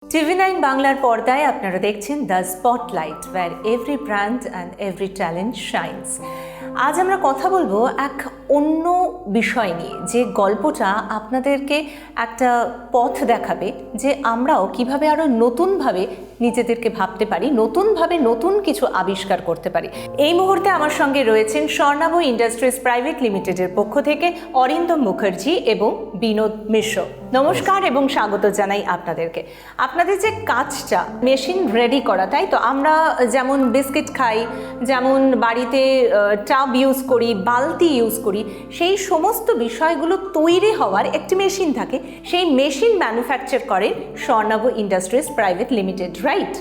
TV9 বাংলার পর্দায় আপনারা দেখছেন the spotlight, where every brand and every talent shines. আজ আমরা কথা বলবো এক অন্য বিষয় নিয়ে, যে গল্পটা আপনাদেরকে একটা পথ দেখাবে যে আমরাও কিভাবে আরও নতুনভাবে নিজেদেরকে ভাবতে পারি, নতুনভাবে নতুন কিছু আবিষ্কার করতে পারি। এই মুহূর্তে আমার সঙ্গে রয়েছেন স্বর্ণাভ ইন্ডাস্ট্রিজ প্রাইভেট লিমিটেডের পক্ষ থেকে অরিন্দম মুখার্জি এবং বিনোদ মিশ্র। নমস্কার এবং স্বাগত জানাই আপনাদেরকে। আপনাদের যে কাজটা মেশিন রেডি করা, তাই তো? আমরা যেমন বিস্কিট খাই, যেমন বাড়িতে টাব ইউজ করি, বালতি ইউজ করি, সেই সমস্ত বিষয়গুলো তৈরি হওয়ার একটি মেশিন থাকে। সেই মেশিন ম্যানুফ্যাকচার করে Swarnabh industries private limited, right?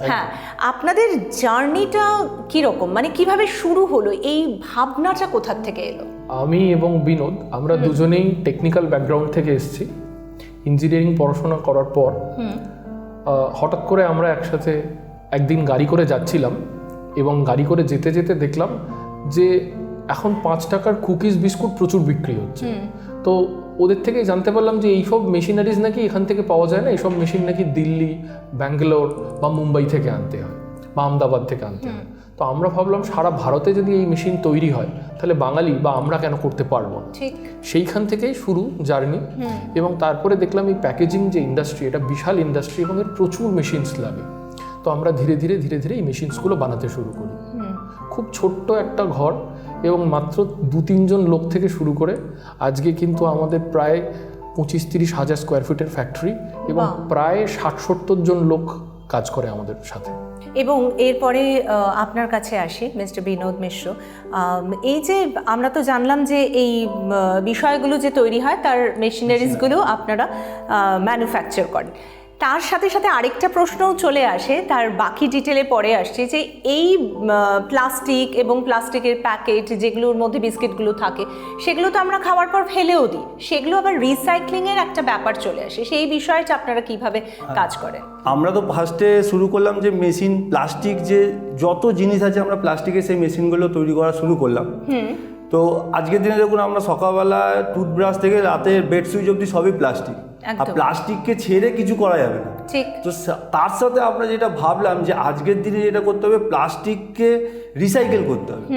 হ্যাঁ, আপনাদের জার্নিটা কীরকম, মানে কিভাবে শুরু হলো, এই ভাবনাটা কোথা থেকে এলো? আমি এবং বিনোদ আমরা দুজনেই টেকনিক্যাল ব্যাকগ্রাউন্ড থেকে এসেছি। ইঞ্জিনিয়ারিং পড়াশোনা করার পর হঠাৎ করে আমরা একসাথে একদিন গাড়ি করে যাচ্ছিলাম এবং গাড়ি করে যেতে যেতে দেখলাম যে এখন 5 টাকার কুকিজ বিস্কুট প্রচুর বিক্রি হচ্ছে। তো ওদের থেকেই জানতে পারলাম যে এইসব মেশিনারিজ নাকি এখান থেকে পাওয়া যায় না, এইসব মেশিন নাকি দিল্লি, ব্যাঙ্গালোর বা মুম্বাই থেকে আনতে হয় বা আহমেদাবাদ থেকে আনতে হয়। তো আমরা ভাবলাম সারা ভারতে যদি এই মেশিন তৈরি হয় তাহলে বাঙালি বা আমরা কেন করতে পারবো না। সেইখান থেকেই শুরু জার্নি। এবং তারপরে দেখলাম এই প্যাকেজিং যে ইন্ডাস্ট্রি, এটা বিশাল ইন্ডাস্ট্রি এবং এর প্রচুর মেশিনস লাগে। তো আমরা ধীরে ধীরে এই মেশিনসগুলো বানাতে শুরু করি। খুব ছোট্ট একটা ঘর এবং মাত্র 2-3 জন লোক থেকে শুরু করে আজকে কিন্তু আমাদের প্রায় 25-30 হাজার স্কোয়ার ফিটের ফ্যাক্টরি এবং প্রায় 60-70 জন লোক কাজ করে আমাদের সাথে। এবং এরপরে আপনার কাছে আসি মিস্টার বিনোদ মিশ্র। এই যে আমরা তো জানলাম যে এই বিষয়গুলো যে তৈরি হয় তার মেশিনারিজগুলো আপনারা ম্যানুফ্যাকচার করেন, তার সাথে সাথে আরেকটা প্রশ্নও চলে আসে, তার বাকি ডিটেলে পরে আসছে, যে এই প্লাস্টিক এবং প্লাস্টিকের প্যাকেট যেগুলোর মধ্যে বিস্কিটগুলো থাকে সেগুলো তো আমরা খাওয়ার পর ফেলেও দিই, সেগুলো আবার রিসাইক্লিংয়ের একটা ব্যাপার চলে আসে। সেই বিষয়টা আপনারা কিভাবে কাজ করেন? আমরা তো ফার্স্টে শুরু করলাম যে মেশিন, প্লাস্টিক যে যত জিনিস আছে আমরা প্লাস্টিকের সেই মেশিনগুলো তৈরি করা শুরু করলাম। তো আজকের দিনে দেখুন, আমরা সকালবেলা টুথব্রাশ থেকে রাতের বেড সুইচ অবধি সবই প্লাস্টিক, আর প্লাস্টিককে ছেড়ে কিছু করা যাবে না। তো তার সাথে আমরা যেটা ভাবলাম যে আজকের দিনে যেটা করতে হবে, প্লাস্টিককে রিসাইকেল করতে হবে।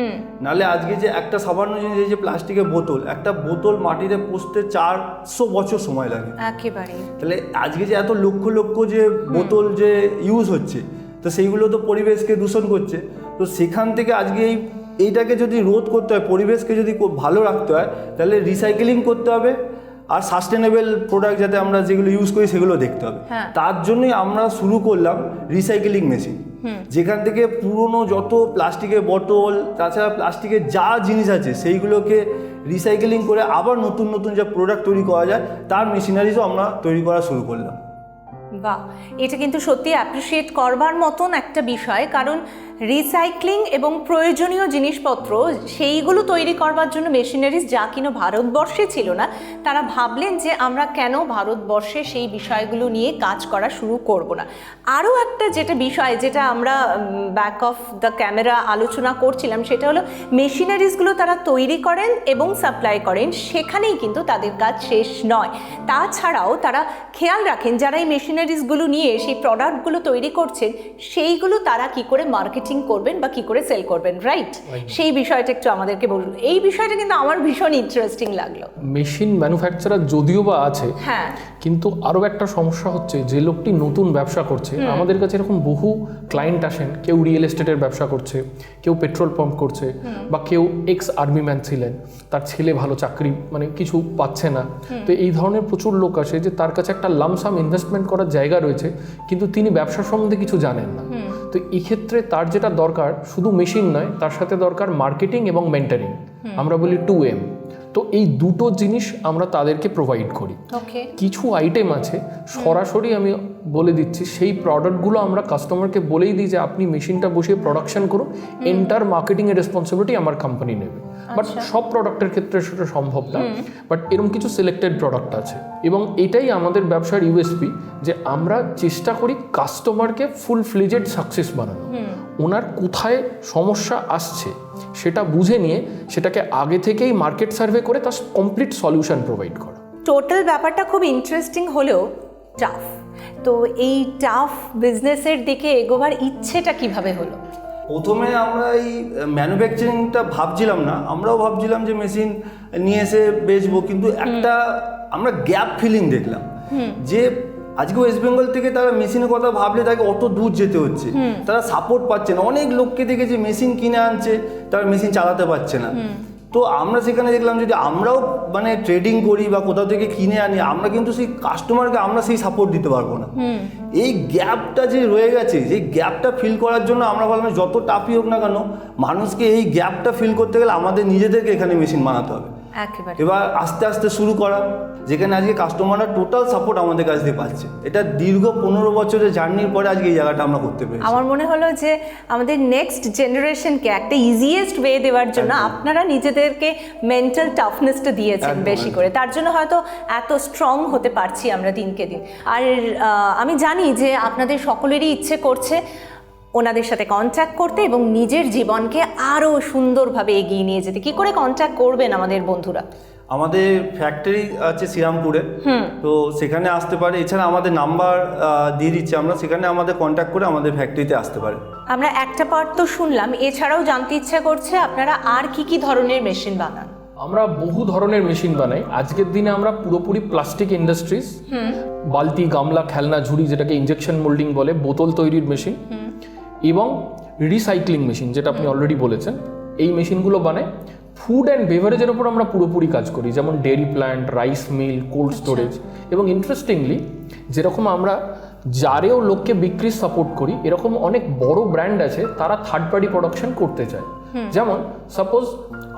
নাহলে আজকে যে একটা সামান্য জিনিস, এই যে প্লাস্টিকের বোতল, একটা বোতল মাটিতে পচতে 400 বছর সময় লাগে একেবারে। তাহলে আজকে যে এত লক্ষ লক্ষ যে বোতল যে ইউজ হচ্ছে, তো সেইগুলো তো পরিবেশকে দূষণ করছে। তো সেখান থেকে আজকে এইটাকে যদি রোধ করতে হয়, পরিবেশকে যদি ভালো রাখতে হয়, তাহলে রিসাইকেলিং করতে হবে আর সাস্টেনেবল প্রোডাক্ট যাতে আমরা যেগুলো ইউজ করি সেগুলো দেখতে হবে। তার জন্যই আমরা শুরু করলাম রিসাইকেলিং মেশিন, যেখান থেকে পুরনো যত প্লাস্টিকের বোতল, তাছাড়া প্লাস্টিকের যা জিনিস আছে সেইগুলোকে রিসাইকেলিং করে আবার নতুন নতুন যা প্রোডাক্ট তৈরি করা যায় তার মেশিনারিজও আমরা তৈরি করা শুরু করলাম। বাহ, এটা কিন্তু সত্যি অ্যাপ্রিসিয়েট করবার মতন একটা বিষয়, কারণ রিসাইক্লিং এবং প্রয়োজনীয় জিনিসপত্র সেইগুলো তৈরি করবার জন্য মেশিনারিজ যা কিনা ভারতবর্ষে ছিল না, তারা ভাবলেন যে আমরা কেন ভারতবর্ষে সেই বিষয়গুলো নিয়ে কাজ করা শুরু করব না। আরও একটা যেটা বিষয়, যেটা আমরা ব্যাক অফ দ্য ক্যামেরা আলোচনা করছিলাম, সেটা হলো মেশিনারিজগুলো তারা তৈরি করেন এবং সাপ্লাই করেন, সেখানেই কিন্তু তাদের কাজ শেষ নয়। তাছাড়াও তারা খেয়াল রাখেন যারা এই মেশিনারিজগুলো নিয়ে সেই প্রোডাক্টগুলো তৈরি করছেন, সেইগুলো তারা কি করে মার্কেটিং করবেন বা কি করে সেল করবেন, রাইট? সেই বিষয়টা একটু আমাদেরকে বলুন। এই বিষয়টা কিন্তু আমার ভীষণ ইন্টারেস্টিং লাগলো। মেশিন ম্যানুফ্যাকচারার যদিও বা আছে, হ্যাঁ, কিন্তু আরও একটা সমস্যা হচ্ছে, যে লোকটি নতুন ব্যবসা করছে, আমাদের কাছে এরকম বহু ক্লায়েন্ট আসেন, কেউ রিয়েল এস্টেটের ব্যবসা করছে, কেউ পেট্রোল পাম্প করছে, বা কেউ এক্স আর্মি ম্যান ছিলেন, তার ছেলে ভালো চাকরি মানে কিছু পাচ্ছে না। তো এই ধরনের প্রচুর লোক আসে যে তার কাছে একটা লামসাম ইনভেস্টমেন্ট করার জায়গা রয়েছে, কিন্তু তিনি ব্যবসা সম্বন্ধে কিছু জানেন না। তো এই ক্ষেত্রে তার যেটা দরকার শুধু মেশিন নয়, তার সাথে দরকার মার্কেটিং এবং মেন্টারিং, আমরা বলি 2M। তো এই দুটো জিনিস আমরা তাদেরকে প্রোভাইড করি। কিছু আইটেম আছে সরাসরি আমি বলে দিচ্ছি, সেই প্রোডাক্টগুলো আমরা কাস্টমারকে বলেই দিই যে আপনি মেশিনটা বসিয়ে প্রোডাকশন করুন, এন্টার মার্কেটিংয়ের রেসপন্সিবিলিটি আমার কোম্পানি নেবে। বাট সব প্রোডাক্টের ক্ষেত্রে সেটা সম্ভব না, বাট এরকম কিছু সিলেক্টেড প্রোডাক্ট আছে। এবং এটাই আমাদের ব্যবসার ইউএসপি, যে আমরা চেষ্টা করি কাস্টমারকে ফুল ফ্লেজেড সাকসেস বানানো। ওনার কোথায় সমস্যা আসছে সেটা বুঝে নিয়ে সেটাকে আগে থেকেই মার্কেট সার্ভে করে তার কমপ্লিট সলিউশন প্রোভাইড করা। টোটাল ব্যাপারটা খুব ইন্টারেস্টিং হলেও টাফ, তো এই টাফ বিজনেসের দিকে এগোবার ইচ্ছেটা কিভাবে হলো? প্রথমে আমরা এই ম্যানুফ্যাকচারিংটা ভাবছিলাম না, আমরাও ভাবছিলাম যে মেশিন নিয়ে এসে বেচবো, কিন্তু একটা আমরা গ্যাপ ফিলিং দেখলাম যে আজকে ওয়েস্ট বেঙ্গল থেকে তারা মেশিনের কথা ভাবলে তাকে অত দূর যেতে হচ্ছে, তারা সাপোর্ট পাচ্ছে না। অনেক লোককে দেখে যে মেশিন কিনে আনছে, তারা মেশিন চালাতে পারছে না। তো আমরা সেখানে দেখলাম যদি আমরাও মানে ট্রেডিং করি বা কোথাও থেকে কিনে আনি, আমরা কিন্তু সেই কাস্টমারকে আমরা সেই সাপোর্ট দিতে পারবো না। এই গ্যাপটা যে রয়ে গেছে, সেই গ্যাপটা ফিল করার জন্য আমরা ভাবলাম যত টাফই হোক না কেন, মানুষকে এই গ্যাপটা ফিল করতে গেলে আমাদের নিজেদেরকে এখানে মেশিন বানাতে হবে। একেবারে। এবার আস্তে আস্তে শুরু করা, যেখানে আজকে কাস্টমাররা টোটাল সাপোর্ট আমাদের কাছ দিয়ে পাচ্ছে। এটা দীর্ঘ 15 বছরের জার্নির পরে আজকে এই জায়গাটা আমরা করতে পেরেছি। আমার মনে হলো যে আমাদের নেক্সট জেনারেশনকে একটা ইজিয়েস্ট ওয়ে দেওয়ার জন্য আপনারা নিজেদেরকে মেন্টাল টাফনেসটা দিয়েছেন বেশি করে, তার জন্য হয়তো এত স্ট্রং হতে পারছি আমরা দিনকে দিন। আর আমি জানি যে আপনাদের সকলেরই ইচ্ছে করছে ওনাদের সাথে কন্ট্যাক্ট করতে এবং নিজের জীবনকে আরও সুন্দরভাবে এগিয়ে নিয়ে যেতে। কি করে কন্ট্যাক্ট করবেন আমাদের বন্ধুরা? আমাদের ফ্যাক্টরি আছে শ্রীরামপুরে, তো সেখানে আসতে পারে। এছাড়া আমাদের নাম্বার দিয়ে দিচ্ছি আমরা, সেখানে আমাদের কন্ট্যাক্ট করে আমাদের ফ্যাক্টরিতে আসতে পারে। আমরা একটা পার্ট তো শুনলাম, এছাড়াও জানতে ইচ্ছা করছে আপনারা আর কি কি ধরনের মেশিন বানান? আমরা বহু ধরনের মেশিন বানাই। আজকের দিনে আমরা পুরোপুরি প্লাস্টিক ইন্ডাস্ট্রিজ, বালতি, গামলা, খেলনা, ঝুড়ি, যেটাকে ইনজেকশন মোল্ডিং বলে, বোতল তৈরির মেশিন এবং রিসাইক্লিং মেশিন, যেটা আপনি অলরেডি বলেছেন, এই মেশিনগুলো বানায়। ফুড অ্যান্ড বেভারেজের ওপর আমরা পুরোপুরি কাজ করি, যেমন dairy plant, rice mill, cold storage. এবং ইন্টারেস্টিংলি যেরকম আমরা জারেও লোককে বিক্রির সাপোর্ট করি, এরকম অনেক বড় ব্র্যান্ড আছে তারা থার্ড পার্টি প্রোডাকশন করতে চায়। যেমন সাপোজ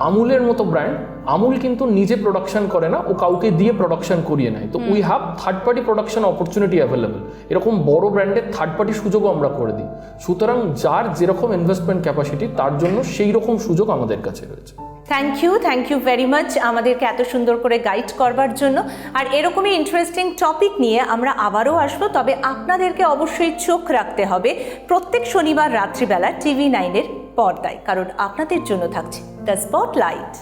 আমুলের মতো ব্র্যান্ড, আমুল কিন্তু নিজে প্রোডাকশন করে না, ও কাউকে দিয়ে প্রোডাকশন করিয়ে নেয়। তো we have third party production opportunity available. এরকম বড় ব্র্যান্ডের থার্ড পার্টি সুযোগও আমরা করে দিই। সুতরাং যার যেরকম ইনভেস্টমেন্ট ক্যাপাসিটি, তার জন্য সেই রকম সুযোগ আমাদের কাছে রয়েছে। থ্যাংক ইউ ভেরি মাচ আমাদেরকে এত সুন্দর করে গাইড করবার জন্য। আর এরকমই ইন্টারেস্টিং টপিক নিয়ে আমরা আবারও আসবো, তবে আপনাদেরকে অবশ্যই চোখ রাখতে হবে প্রত্যেক শনিবার রাত্রিবেলা TV9-এর পর্দায়, কারণ আপনাদের জন্য থাকছে দ্য স্পটলাইট।